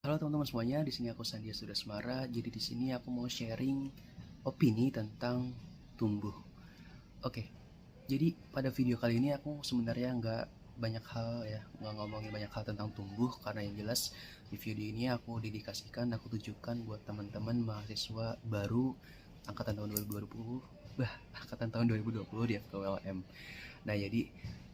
Halo teman-teman semuanya, di sini aku Sandia Sudasmara. Jadi di sini aku mau sharing opini tentang tumbuh. Oke, jadi pada video kali ini aku sebenarnya nggak banyak hal ya, nggak ngomongin banyak hal tentang tumbuh karena yang jelas di video ini aku dedikasikan, aku tujukan buat teman-teman mahasiswa baru angkatan tahun 2020, angkatan tahun 2020 di FKWLM. Nah, jadi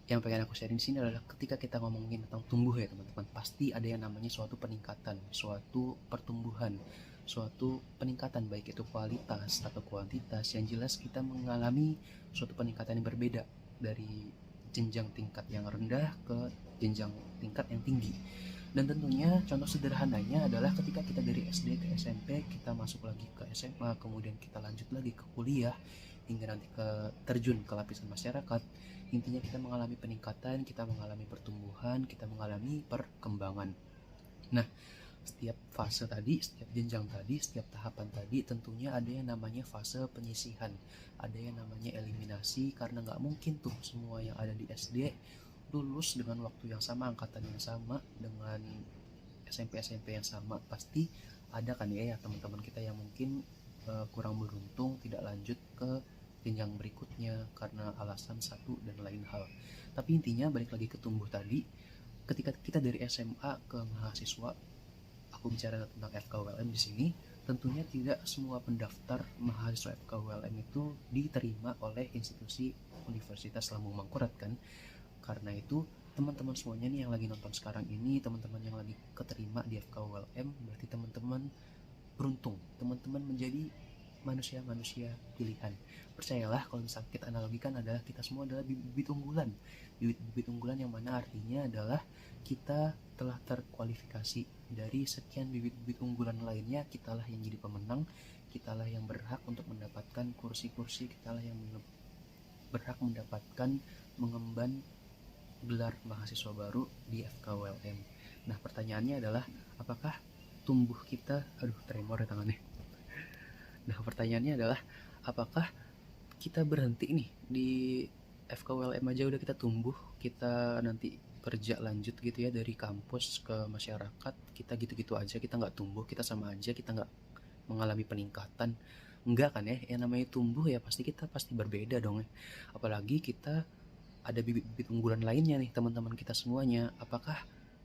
yang pengen aku sharing di sini adalah ketika kita ngomongin tentang tumbuh ya teman-teman, pasti ada yang namanya suatu peningkatan, suatu pertumbuhan, suatu peningkatan baik itu kualitas atau kuantitas. Yang jelas kita mengalami suatu peningkatan yang berbeda dari jenjang tingkat yang rendah ke jenjang tingkat yang tinggi. Dan tentunya contoh sederhananya adalah ketika kita dari SD ke SMP, kita masuk lagi ke SMA, kemudian kita lanjut lagi ke kuliah, hingga nanti ke terjun ke lapisan masyarakat. Intinya kita mengalami peningkatan, kita mengalami pertumbuhan, kita mengalami perkembangan. Nah, setiap fase tadi, setiap jenjang tadi, setiap tahapan tadi tentunya ada yang namanya fase penyisihan, ada yang namanya eliminasi, karena nggak mungkin tuh semua yang ada di SD lulus dengan waktu yang sama, angkatan yang sama, dengan SMP yang sama. Pasti ada kan ya teman-teman kita yang mungkin kurang beruntung, tidak lanjut ke jenjang berikutnya karena alasan satu dan lain hal. Tapi intinya balik lagi ke tumbuh tadi, ketika kita dari SMA ke mahasiswa, aku bicara tentang FKWLM di sini, tentunya tidak semua pendaftar mahasiswa FKWLM itu diterima oleh institusi Universitas Lambung Mangkurat kan. Karena itu teman-teman semuanya nih yang lagi nonton sekarang ini, teman-teman yang lagi keterima di FKWLM, berarti teman-teman beruntung, teman-teman menjadi manusia-manusia pilihan. Percayalah, kalau misalnya kita analogikan adalah kita semua adalah bibit-bibit unggulan, bibit-bibit unggulan yang mana artinya adalah kita telah terkualifikasi dari sekian bibit-bibit unggulan lainnya, kitalah yang jadi pemenang, kitalah yang berhak untuk mendapatkan kursi-kursi, kitalah yang berhak mendapatkan mengemban gelar mahasiswa baru di FKWLM. Nah, pertanyaannya adalah apakah tumbuh kita, tremor ya tangannya. Nah, pertanyaannya adalah apakah kita berhenti nih di FKWLM aja udah kita tumbuh, kita nanti kerja lanjut gitu ya dari kampus ke masyarakat, kita gitu-gitu aja, kita nggak tumbuh, kita sama aja, kita nggak mengalami peningkatan. Enggak kan ya, yang namanya tumbuh ya pasti kita pasti berbeda dong ya. Apalagi kita ada bibit-bibit unggulan lainnya nih teman-teman kita semuanya. Apakah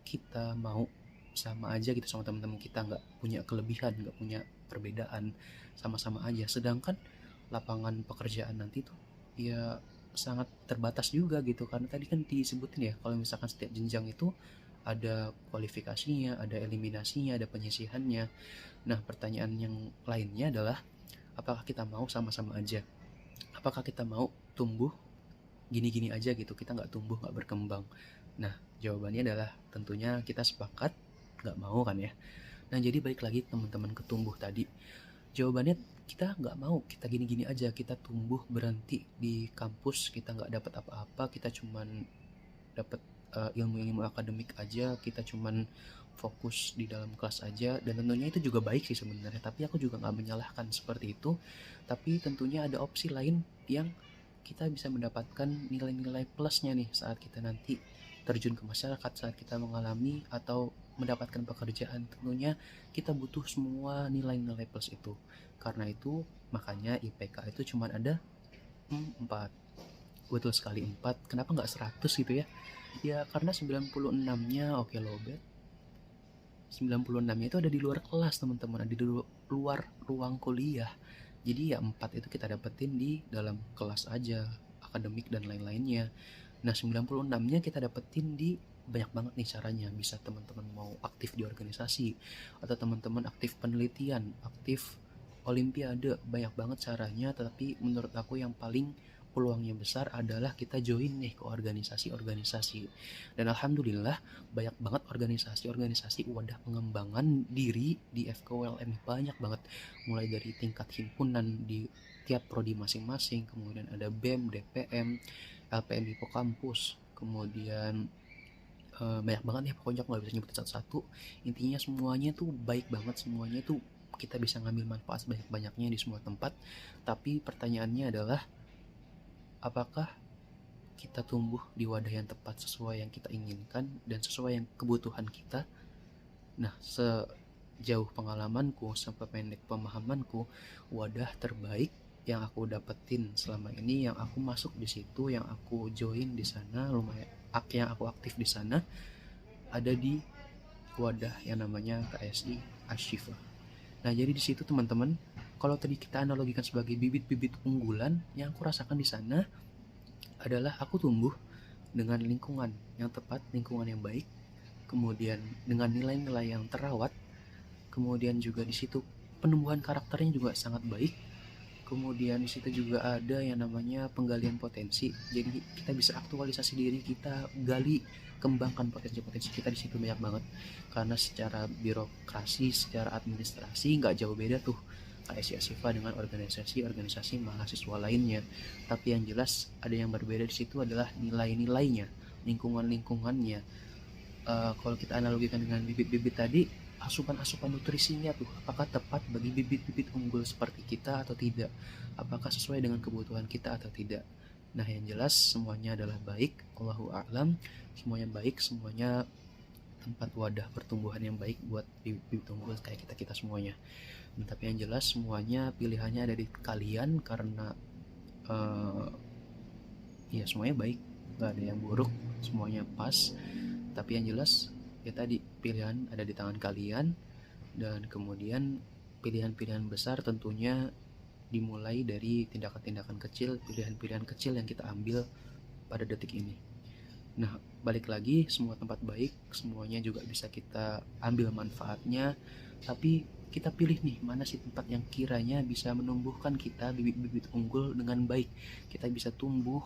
kita mau sama aja gitu sama teman-teman kita, nggak punya kelebihan, nggak punya perbedaan, sama-sama aja. Sedangkan lapangan pekerjaan nanti tuh ya sangat terbatas juga gitu, karena tadi kan disebutin ya kalau misalkan setiap jenjang itu ada kualifikasinya, ada eliminasinya, ada penyisihannya. Nah, pertanyaan yang lainnya adalah apakah kita mau sama-sama aja, apakah kita mau tumbuh gini-gini aja gitu, kita nggak tumbuh, nggak berkembang. Nah, jawabannya adalah tentunya kita sepakat nggak mau kan ya. Nah, jadi balik lagi teman-teman ke tumbuh tadi, jawabannya kita nggak mau, kita gini-gini aja, kita tumbuh berhenti di kampus, kita nggak dapat apa-apa, kita cuman dapat ilmu-ilmu akademik aja, kita cuman fokus di dalam kelas aja. Dan tentunya itu juga baik sih sebenarnya, tapi aku juga nggak menyalahkan seperti itu. Tapi tentunya ada opsi lain yang kita bisa mendapatkan nilai-nilai plusnya nih saat kita nanti terjun ke masyarakat, saat kita mengalami atau mendapatkan pekerjaan. Tentunya kita butuh semua nilai-nilai plus itu. Karena itu makanya IPK itu cuma ada 4. Betul sekali 4. Kenapa nggak 100 gitu ya? Ya karena 96-nya oke lowbat. 96-nya itu ada di luar kelas teman-teman, ada di luar ruang kuliah. Jadi ya 4 itu kita dapetin di dalam kelas aja, akademik dan lain-lainnya. Nah, 96-nya kita dapetin di banyak banget nih caranya. Bisa teman-teman mau aktif di organisasi, atau teman-teman aktif penelitian, aktif olimpiade, banyak banget caranya. Tapi menurut aku yang paling peluangnya besar adalah kita join nih ke organisasi-organisasi. Dan alhamdulillah banyak banget organisasi-organisasi wadah pengembangan diri di FKWLM, banyak banget, mulai dari tingkat himpunan di tiap prodi masing-masing, kemudian ada BEM, DPM, LPM Hipokampus, kemudian banyak banget ya pokoknya, aku nggak bisa nyebutin satu-satu. Intinya semuanya tuh baik banget, semuanya tuh kita bisa ngambil manfaat sebanyak-banyaknya di semua tempat. Tapi pertanyaannya adalah apakah kita tumbuh di wadah yang tepat sesuai yang kita inginkan dan sesuai yang kebutuhan kita. Nah, jauh pengalamanku sampai pendek pemahamanku, wadah terbaik yang aku dapetin selama ini, yang aku masuk di situ, yang aku join di sana, lumayan yang aku aktif di sana, ada di wadah yang namanya KSI Ashifa. Nah, jadi di situ teman-teman, kalau tadi kita analogikan sebagai bibit-bibit unggulan, yang aku rasakan di sana adalah aku tumbuh dengan lingkungan yang tepat, lingkungan yang baik, kemudian dengan nilai-nilai yang terawat, kemudian juga di situ penumbuhan karakternya juga sangat baik, kemudian di situ juga ada yang namanya penggalian potensi. Jadi kita bisa aktualisasi diri kita, gali, kembangkan potensi-potensi kita di situ banyak banget. Karena secara birokrasi, secara administrasi nggak jauh beda tuh KSI Ashifa dengan organisasi-organisasi mahasiswa lainnya. Tapi yang jelas ada yang berbeda di situ adalah nilai-nilainya, lingkungan-lingkungannya. Kalau kita analogikan dengan bibit-bibit tadi, asupan-asupan nutrisinya tuh apakah tepat bagi bibit-bibit unggul seperti kita atau tidak, apakah sesuai dengan kebutuhan kita atau tidak. Nah, yang jelas semuanya adalah baik, Allahu a'lam, semuanya baik, semuanya tempat wadah pertumbuhan yang baik buat bibit-bibit unggul kayak kita semuanya. Tapi yang jelas semuanya pilihannya ada di kalian, karena ya semuanya baik, nggak ada yang buruk, semuanya pas. Tapi yang jelas ya tadi, pilihan ada di tangan kalian. Dan kemudian pilihan-pilihan besar tentunya dimulai dari tindakan-tindakan kecil, pilihan-pilihan kecil yang kita ambil pada detik ini. Nah, balik lagi, semua tempat baik, semuanya juga bisa kita ambil manfaatnya. Tapi kita pilih nih, mana sih tempat yang kiranya bisa menumbuhkan kita bibit-bibit unggul dengan baik. Kita bisa tumbuh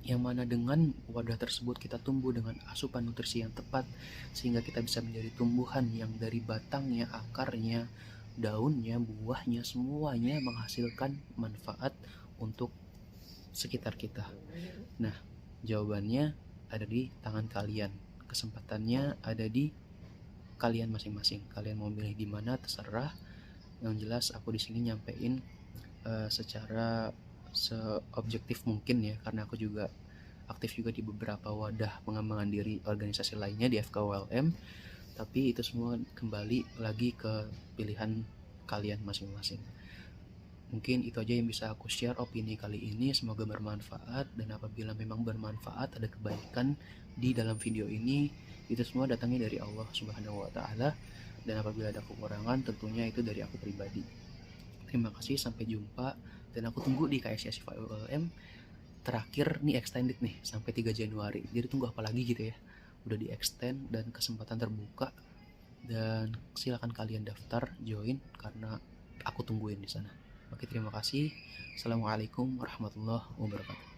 yang mana dengan wadah tersebut kita tumbuh dengan asupan nutrisi yang tepat, sehingga kita bisa menjadi tumbuhan yang dari batangnya, akarnya, daunnya, buahnya, semuanya menghasilkan manfaat untuk sekitar kita. Nah, jawabannya ada di tangan kalian, kesempatannya ada di kalian masing-masing. Kalian mau milih di mana terserah. Yang jelas aku di sini nyampein secara seobjektif mungkin ya, karena aku juga aktif juga di beberapa wadah pengembangan diri organisasi lainnya di FKULM. Tapi itu semua kembali lagi ke pilihan kalian masing-masing. Mungkin itu aja yang bisa aku share opini kali ini, semoga bermanfaat. Dan apabila memang bermanfaat, ada kebaikan di dalam video ini, itu semua datangnya dari Allah Subhanahu wa Ta'ala. Dan apabila ada kekurangan, tentunya itu dari aku pribadi. Terima kasih, sampai jumpa. Dan aku tunggu di KSI Ashifa ULM. Terakhir nih extended nih sampai 3 Januari. Jadi tunggu apa lagi gitu ya. Udah di extend dan kesempatan terbuka. Dan silakan kalian daftar, join, karena aku tungguin di sana. Oke, terima kasih. Assalamualaikum warahmatullahi wabarakatuh.